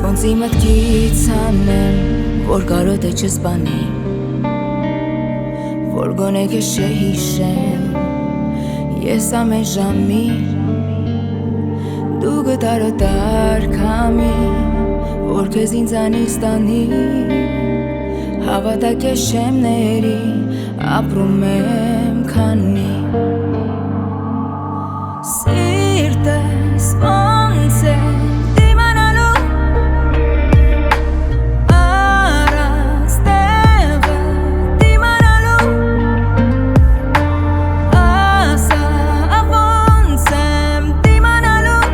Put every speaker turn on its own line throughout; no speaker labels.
ոնց իմ մտքից անեմ, որ կարոտ է չսպանի, որ գոնե քեզ չհիշեմ, ես ամեն ժամի դու գտարոտար քամի, որ քեզ ինձանից տանի, հավատա քեզ չեմ ների, ապրում եմ քանի սիրտս ոնց է դիմանալու առանց տեղը դիմանալու ասա ոնց եմ դիմանալու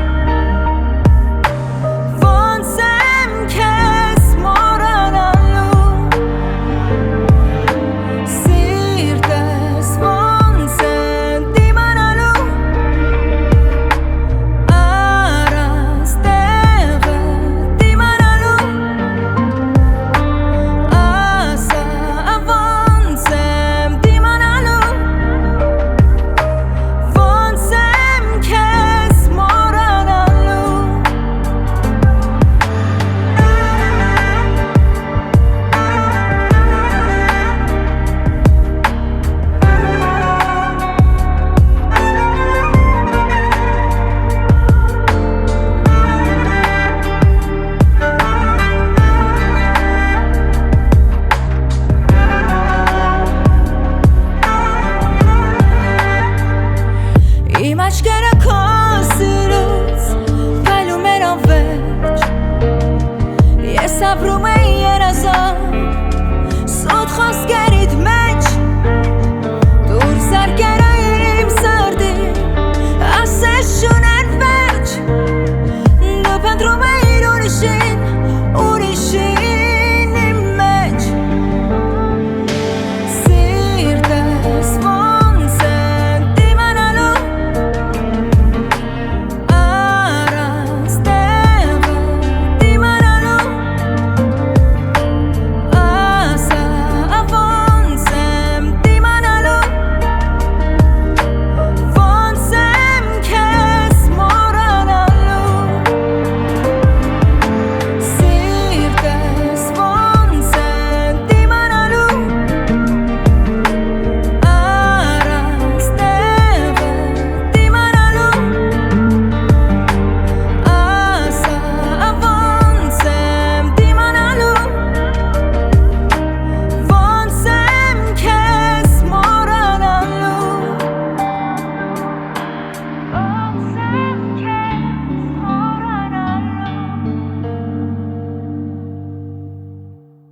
ոնց եմ քեզ մոռանալու սիրտս ոնց է դիմանալու առանց տեղը դիմանալու ասա ոնց եմ դիմանալու ոնց եմ քեզ մոռանալու Իմ աչքերը քո սիրուց փայլում են անվերջ, ես ապրում եմ երազող